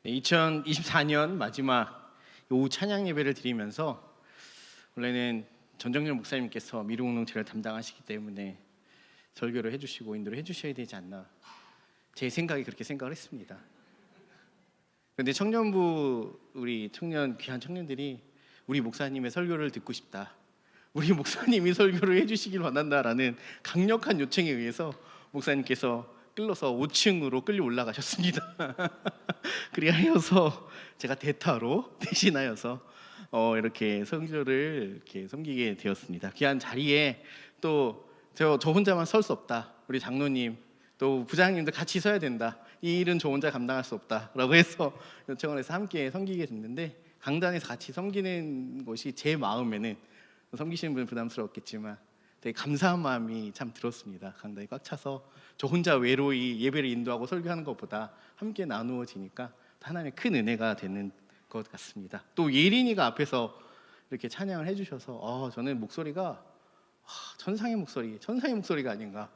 2024년 마지막 오후 찬양 예배를 드리면서 원래는 전정렬 목사님께서 미루 공동체를 담당하시기 때문에 설교를 해주시고 인도를 해주셔야 되지 않나, 제 생각이 그렇게 생각을 했습니다. 그런데 청년부 우리 귀한 청년들이 우리 목사님의 설교를 듣고 싶다, 우리 목사님이 설교를 해주시길 원한다라는 강력한 요청에 의해서 목사님께서 끌려서 5층으로 끌려 올라가셨습니다. 그리하여서 제가 대타로 대신하여서 이렇게 설교를 이렇게 섬기게 되었습니다. 귀한 자리에 또 저 혼자만 설 수 없다, 우리 장로님 또 부장님도 같이 서야 된다, 이 일은 저 혼자 감당할 수 없다라고 해서 요청을 해서 함께 섬기게 됐는데, 강단에서 같이 섬기는 것이 제 마음에는, 섬기시는 분은 부담스러웠겠지만 되게 감사한 마음이 참 들었습니다. 강단이 꽉 차서 저 혼자 외로이 예배를 인도하고 설교하는 것보다 함께 나누어지니까 하나님의 큰 은혜가 되는 것 같습니다. 또 예린이가 앞에서 이렇게 찬양을 해주셔서 저는 목소리가 천상의 목소리가 아닌가,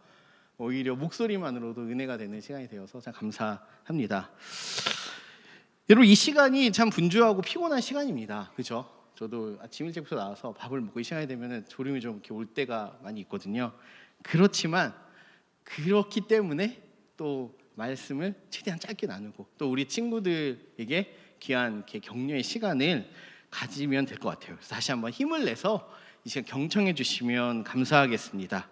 오히려 목소리만으로도 은혜가 되는 시간이 되어서 참 감사합니다. 여러분, 이 시간이 참 분주하고 피곤한 시간입니다. 그렇죠? 저도 아침 일찍부터 나와서 밥을 먹고 이 시간이 되면 졸음이 좀 이렇게 올 때가 많이 있거든요. 그렇지만 그렇기 때문에 또 말씀을 최대한 짧게 나누고 또 우리 친구들에게 귀한 격려의 시간을 가지면 될 것 같아요. 그래서 다시 한번 힘을 내서 이 시간 경청해 주시면 감사하겠습니다.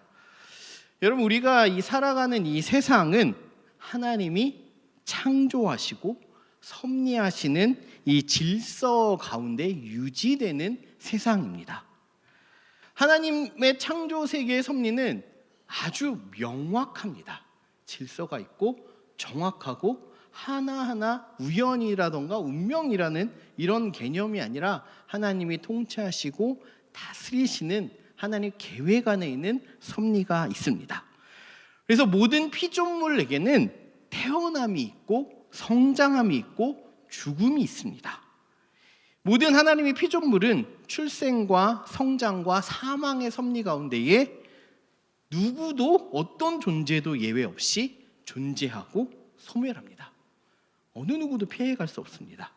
여러분, 우리가 이 살아가는 이 세상은 하나님이 창조하시고 섭리하시는 이 질서 가운데 유지되는 세상입니다. 하나님의 창조 세계의 섭리는 아주 명확합니다. 질서가 있고 정확하고 하나하나 우연이라던가 운명이라는 이런 개념이 아니라 하나님이 통치하시고 다스리시는 하나님 계획 안에 있는 섭리가 있습니다. 그래서 모든 피조물에게는 태어남이 있고 성장함이 있고 죽음이 있습니다. 모든 하나님의 피조물은 출생과 성장과 사망의 섭리 가운데에 누구도 어떤 존재도 예외 없이 존재하고 소멸합니다. 어느 누구도 피해갈 수 없습니다.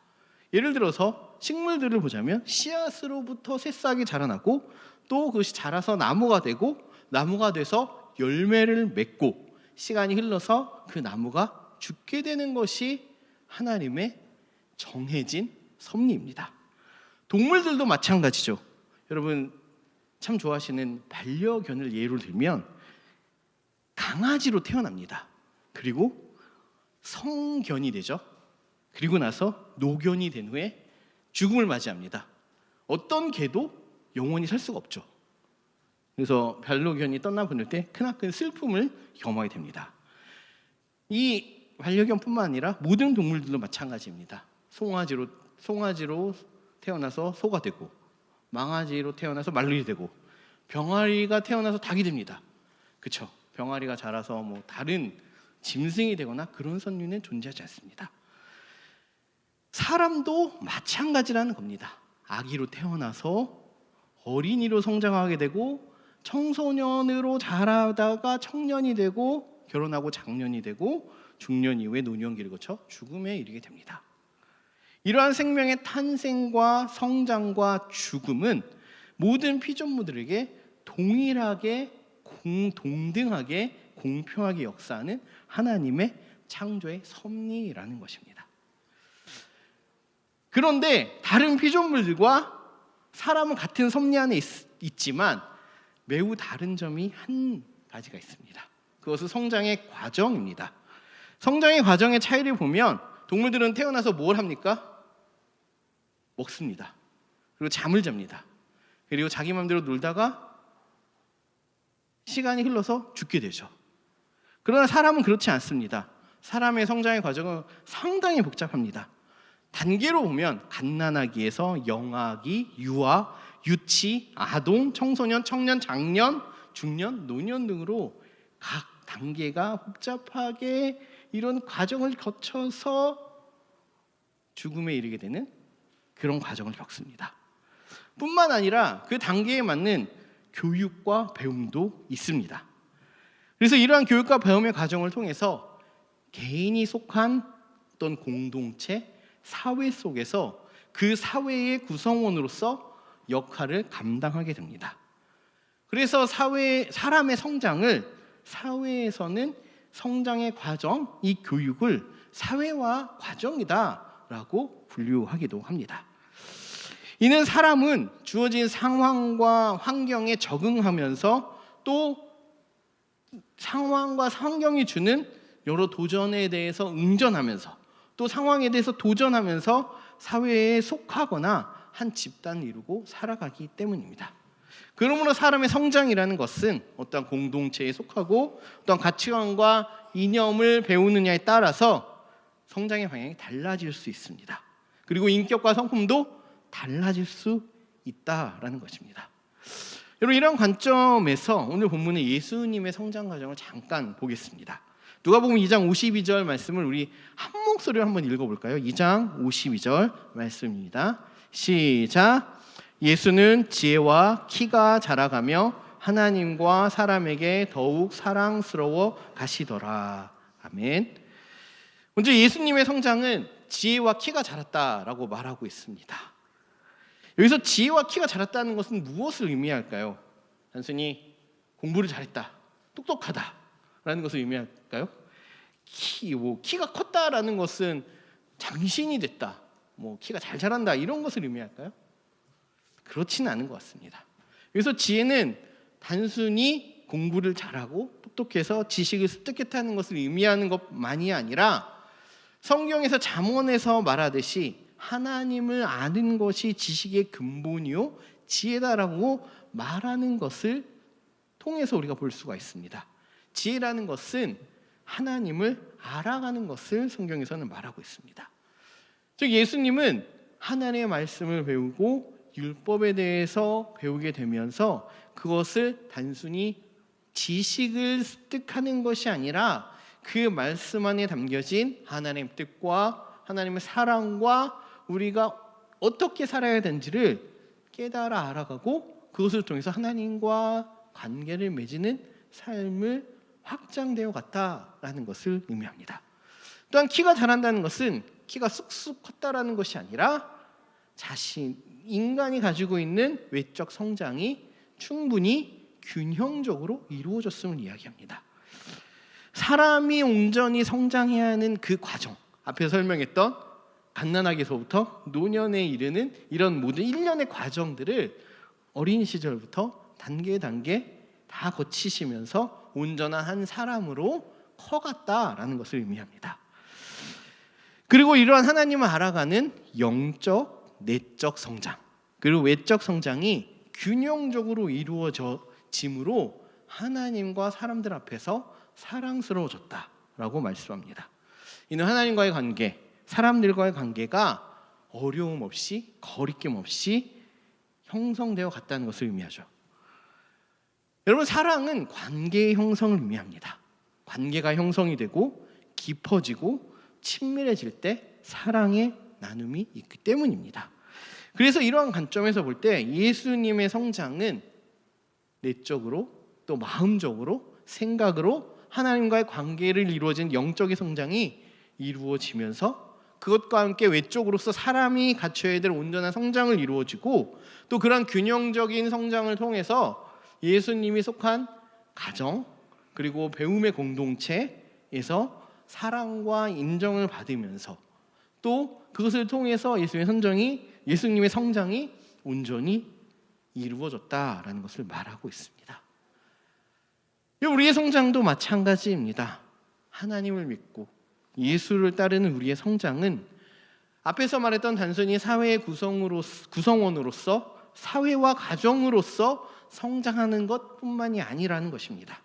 예를 들어서 식물들을 보자면 씨앗으로부터 새싹이 자라나고 또 그것이 자라서 나무가 되고 나무가 돼서 열매를 맺고 시간이 흘러서 그 나무가 죽게 되는 것이 하나님의 정해진 섭리입니다. 동물들도 마찬가지죠. 여러분 참 좋아하시는 반려견을 예로 들면 강아지로 태어납니다. 그리고 성견이 되죠. 그리고 나서 노견이 된 후에 죽음을 맞이합니다. 어떤 개도 영원히 살 수가 없죠. 그래서 반려견이 떠나보낼 때 크나큰 슬픔을 경험하게 됩니다. 이 반려견뿐만 아니라 모든 동물들도 마찬가지입니다. 송아지로 태어나서 소가 되고, 망아지로 태어나서 말들이 되고, 병아리가 태어나서 닭이 됩니다. 그렇죠? 병아리가 자라서 다른 짐승이 되거나 그런 선류는 존재하지 않습니다. 사람도 마찬가지라는 겁니다. 아기로 태어나서 어린이로 성장하게 되고 청소년으로 자라다가 청년이 되고 결혼하고 장년이 되고 중년 이후에 노년기를 거쳐 죽음에 이르게 됩니다. 이러한 생명의 탄생과 성장과 죽음은 모든 피조물들에게 동일하게 동등하게 공평하게 역사하는 하나님의 창조의 섭리라는 것입니다. 그런데 다른 피조물들과 사람은 같은 섭리 안에 있지만 매우 다른 점이 한 가지가 있습니다. 그것은 성장의 과정입니다. 성장의 과정의 차이를 보면 동물들은 태어나서 뭘 합니까? 먹습니다. 그리고 잠을 잡니다. 그리고 자기 마음대로 놀다가 시간이 흘러서 죽게 되죠. 그러나 사람은 그렇지 않습니다. 사람의 성장의 과정은 상당히 복잡합니다. 단계로 보면 갓난아기에서 영아기, 유아, 유치, 아동, 청소년, 청년, 장년, 중년, 노년 등으로 각 단계가 복잡하게 이런 과정을 거쳐서 죽음에 이르게 되는 그런 과정을 겪습니다. 뿐만 아니라 그 단계에 맞는 교육과 배움도 있습니다. 그래서 이러한 교육과 배움의 과정을 통해서 개인이 속한 어떤 공동체, 사회 속에서 그 사회의 구성원으로서 역할을 감당하게 됩니다. 그래서 사람의 성장을 사회에서는 성장의 과정, 이 교육을 사회화 과정이다라고 분류하기도 합니다. 이는 사람은 주어진 상황과 환경에 적응하면서 또 상황과 환경이 주는 여러 도전에 대해서 응전하면서 또 상황에 대해서 도전하면서 사회에 속하거나 한 집단을 이루고 살아가기 때문입니다. 그러므로 사람의 성장이라는 것은 어떤 공동체에 속하고 어떤 가치관과 이념을 배우느냐에 따라서 성장의 방향이 달라질 수 있습니다. 그리고 인격과 성품도 달라질 수 있다라는 것입니다. 여러분, 이런 관점에서 오늘 본문의 예수님의 성장 과정을 잠깐 보겠습니다. 누가복음 2장 52절 말씀을 우리 한 목소리로 한번 읽어볼까요? 2장 52절 말씀입니다. 시작. 예수는 지혜와 키가 자라가며 하나님과 사람에게 더욱 사랑스러워 가시더라. 아멘. 먼저 예수님의 성장은 지혜와 키가 자랐다라고 말하고 있습니다. 여기서 지혜와 키가 자랐다는 것은 무엇을 의미할까요? 단순히 공부를 잘했다, 똑똑하다 라는 것을 의미할까요? 키가 컸다라는 것은 장신이 됐다, 키가 잘 자란다 이런 것을 의미할까요? 그렇지는 않은 것 같습니다. 그래서 지혜는 단순히 공부를 잘하고 똑똑해서 지식을 습득했다는 것을 의미하는 것만이 아니라 성경에서 잠언에서 말하듯이 하나님을 아는 것이 지식의 근본이요 지혜다라고 말하는 것을 통해서 우리가 볼 수가 있습니다. 지혜라는 것은 하나님을 알아가는 것을 성경에서는 말하고 있습니다. 즉 예수님은 하나님의 말씀을 배우고 율법에 대해서 배우게 되면서 그것을 단순히 지식을 습득하는 것이 아니라 그 말씀 안에 담겨진 하나님의 뜻과 하나님의 사랑과 우리가 어떻게 살아야 되는지를 깨달아 알아가고 그것을 통해서 하나님과 관계를 맺는 삶을 확장되어 갔다라는 것을 의미합니다. 또한 키가 자란다는 것은 키가 쑥쑥 컸다라는 것이 아니라 인간이 가지고 있는 외적 성장이 충분히 균형적으로 이루어졌음을 이야기합니다. 사람이 온전히 성장해야 하는 그 과정, 앞에 설명했던 갓난아기서부터 노년에 이르는 이런 모든 일련의 과정들을 어린 시절부터 단계 다 거치시면서 온전한 한 사람으로 커갔다라는 것을 의미합니다. 그리고 이러한 하나님을 알아가는 영적, 내적 성장 그리고 외적 성장이 균형적으로 이루어짐으로 하나님과 사람들 앞에서 사랑스러워졌다라고 말씀합니다. 이는 하나님과의 관계, 사람들과의 관계가 어려움 없이 거리낌 없이 형성되어 갔다는 것을 의미하죠. 여러분, 사랑은 관계의 형성을 의미합니다. 관계가 형성이 되고 깊어지고 친밀해질 때 사랑의 나눔이 있기 때문입니다. 그래서 이러한 관점에서 볼 때 예수님의 성장은 내적으로 또 마음적으로 생각으로 하나님과의 관계를 이루어진 영적인 성장이 이루어지면서 그것과 함께 외적으로서 사람이 갖춰야 될 온전한 성장을 이루어지고 또 그런 균형적인 성장을 통해서 예수님이 속한 가정 그리고 배움의 공동체에서 사랑과 인정을 받으면서 또 그것을 통해서 예수님의 성장이 온전히 이루어졌다라는 것을 말하고 있습니다. 우리의 성장도 마찬가지입니다. 하나님을 믿고 예수를 따르는 우리의 성장은 앞에서 말했던 단순히 사회의 구성원으로서 사회와 가정으로서 성장하는 것뿐만이 아니라는 것입니다.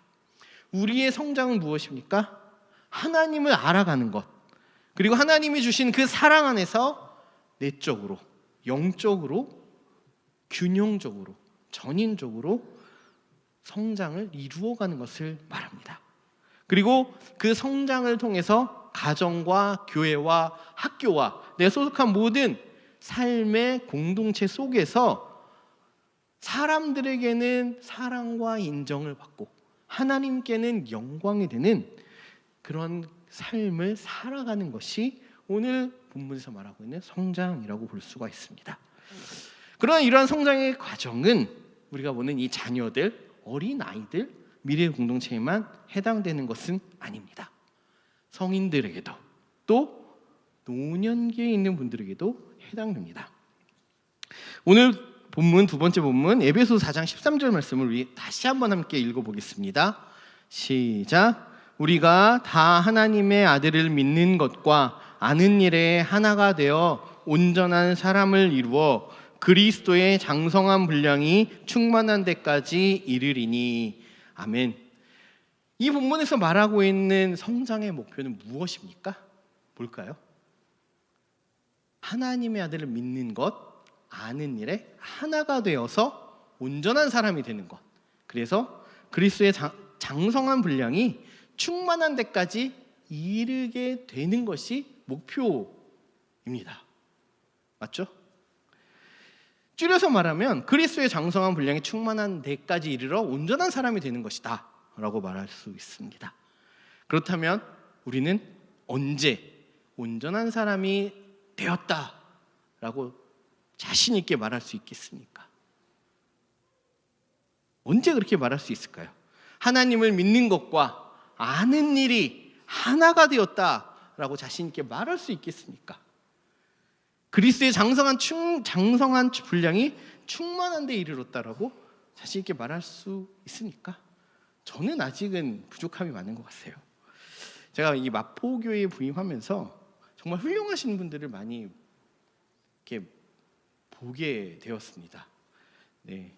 우리의 성장은 무엇입니까? 하나님을 알아가는 것, 그리고 하나님이 주신 그 사랑 안에서 내적으로, 영적으로, 균형적으로, 전인적으로 성장을 이루어가는 것을 말합니다. 그리고 그 성장을 통해서 가정과 교회와 학교와 내가 소속한 모든 삶의 공동체 속에서 사람들에게는 사랑과 인정을 받고 하나님께는 영광이 되는 그런 삶을 살아가는 것이 오늘 본문에서 말하고 있는 성장이라고 볼 수가 있습니다. 그러나 이러한 성장의 과정은 우리가 보는 이 자녀들, 어린 아이들, 미래 공동체에만 해당되는 것은 아닙니다. 성인들에게도 또 노년기에 있는 분들에게도 해당됩니다. 오늘 본문 두 번째 본문 에베소 4장 13절 말씀을 우리 다시 한번 함께 읽어보겠습니다. 시작. 우리가 다 하나님의 아들을 믿는 것과 아는 일에 하나가 되어 온전한 사람을 이루어 그리스도의 장성한 분량이 충만한 데까지 이르리니. 아멘. 이 본문에서 말하고 있는 성장의 목표는 무엇입니까? 뭘까요? 하나님의 아들을 믿는 것, 아는 일에 하나가 되어서 온전한 사람이 되는 것. 그래서 그리스도의 장성한 분량이 충만한 데까지 이르게 되는 것이 목표입니다. 맞죠? 줄여서 말하면 그리스도의 장성한 분량이 충만한 데까지 이르러 온전한 사람이 되는 것이다 라고 말할 수 있습니다. 그렇다면 우리는 언제 온전한 사람이 되었다 라고 자신 있게 말할 수 있겠습니까? 언제 그렇게 말할 수 있을까요? 하나님을 믿는 것과 아는 일이 하나가 되었다라고 자신 있게 말할 수 있겠습니까? 그리스도의 장성한 분량이 충만한 데 이르렀다라고 자신 있게 말할 수 있습니까? 저는 아직은 부족함이 많은 것 같아요. 제가 이 마포교회에 부임하면서 정말 훌륭하신 분들을 많이 이렇게 보게 되었습니다. 네.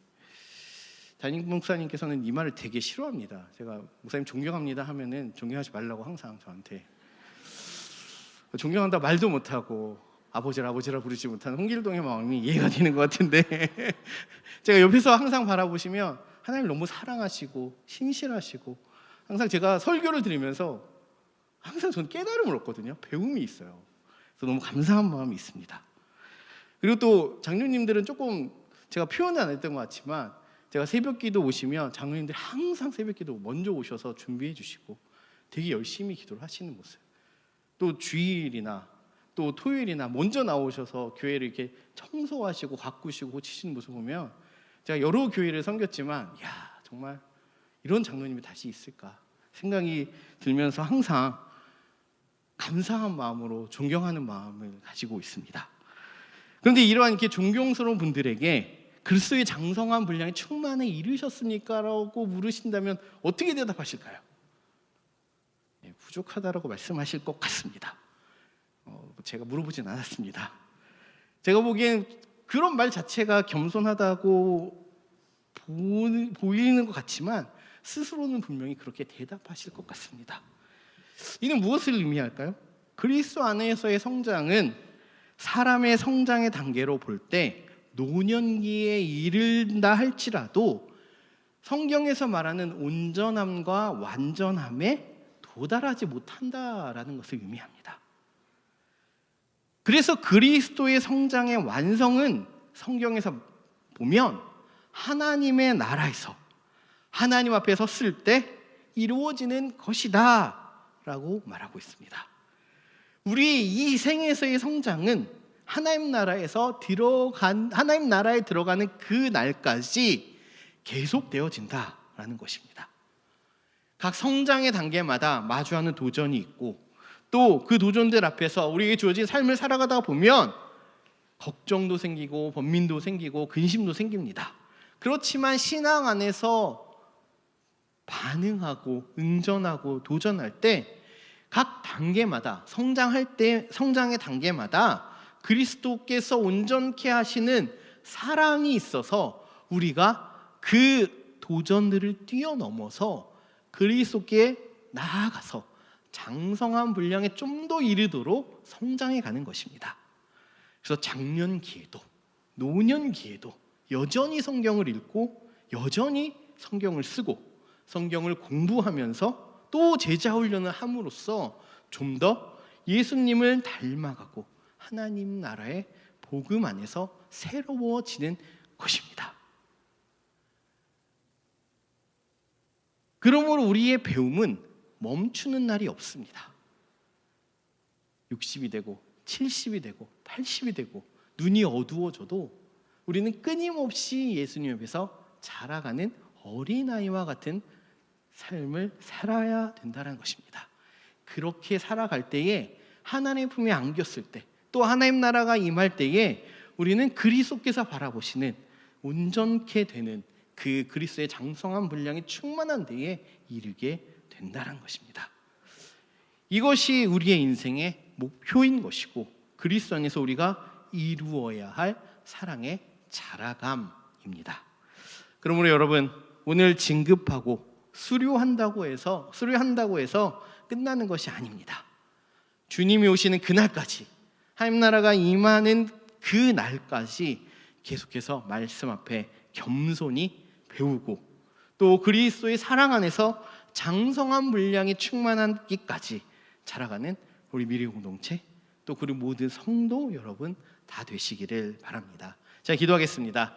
담임 목사님께서는 이 말을 되게 싫어합니다. 제가 목사님 존경합니다 하면은 존경하지 말라고 항상 저한테, 존경한다 말도 못하고 아버지라 부르지 못하는 홍길동의 마음이 이해가 되는 것 같은데 제가 옆에서 항상 바라보시면 하나님 너무 사랑하시고 신실하시고, 항상 제가 설교를 들으면서 항상 저는 깨달음을 얻거든요. 배움이 있어요. 그래서 너무 감사한 마음이 있습니다. 그리고 또 장로님들은 조금 제가 표현은 안 했던 것 같지만, 제가 새벽기도 오시면 장로님들 항상 새벽기도 먼저 오셔서 준비해 주시고 되게 열심히 기도를 하시는 모습, 또 주일이나 또 토요일이나 먼저 나오셔서 교회를 이렇게 청소하시고 가꾸시고 고치시는 모습 보면, 제가 여러 교회를 섬겼지만 야, 정말 이런 장로님이 다시 있을까 생각이 들면서 항상 감사한 마음으로 존경하는 마음을 가지고 있습니다. 그런데 이러한 이렇게 존경스러운 분들에게 그리스도의 장성한 분량이 충만에 이르셨습니까? 라고 물으신다면 어떻게 대답하실까요? 네, 부족하다라고 말씀하실 것 같습니다. 제가 물어보진 않았습니다. 제가 보기엔 그런 말 자체가 겸손하다고 보이는 것 같지만 스스로는 분명히 그렇게 대답하실 것 같습니다. 이는 무엇을 의미할까요? 그리스도 안에서의 성장은 사람의 성장의 단계로 볼 때 노년기에 이른다 할지라도 성경에서 말하는 온전함과 완전함에 도달하지 못한다라는 것을 의미합니다. 그래서 그리스도의 성장의 완성은 성경에서 보면 하나님의 나라에서 하나님 앞에 섰을 때 이루어지는 것이다 라고 말하고 있습니다. 우리 이 생에서의 성장은 하나님 나라에 들어가는 그 날까지 계속되어진다라는 것입니다. 각 성장의 단계마다 마주하는 도전이 있고, 또 그 도전들 앞에서 우리에게 주어진 삶을 살아가다 보면 걱정도 생기고 번민도 생기고 근심도 생깁니다. 그렇지만 신앙 안에서 반응하고 응전하고 도전할 때 각 단계마다 성장의 단계마다 그리스도께서 온전케 하시는 사랑이 있어서 우리가 그 도전들을 뛰어넘어서 그리스도께 나아가서 장성한 분량에 좀 더 이르도록 성장해 가는 것입니다. 그래서 장년기에도 노년기에도 여전히 성경을 읽고 여전히 성경을 쓰고 성경을 공부하면서 또 제자 훈련을 함으로써 좀 더 예수님을 닮아가고 하나님 나라의 복음 안에서 새로워지는 것입니다. 그러므로 우리의 배움은 멈추는 날이 없습니다. 60이 되고 70이 되고 80이 되고 눈이 어두워져도 우리는 끊임없이 예수님 앞에서 자라가는 어린아이와 같은 삶을 살아야 된다는 것입니다. 그렇게 살아갈 때에 하나님의 품에 안겼을 때, 또 하나님 나라가 임할 때에 우리는 그리스도께서 바라보시는 온전케 되는 그 그리스도의 장성한 분량이 충만한 데에 이르게 된다는 것입니다. 이것이 우리의 인생의 목표인 것이고 그리스도 안에서 우리가 이루어야 할 사랑의 자라감입니다. 그러므로 여러분, 오늘 진급하고 수료한다고 해서 끝나는 것이 아닙니다. 주님이 오시는 그날까지, 하나님 나라가 임하는 그 날까지 계속해서 말씀 앞에 겸손히 배우고 또 그리스도의 사랑 안에서 장성한 분량이 충만하기까지 자라가는 우리 미래 공동체, 또 그리고 모든 성도 여러분 다 되시기를 바랍니다. 자, 기도하겠습니다.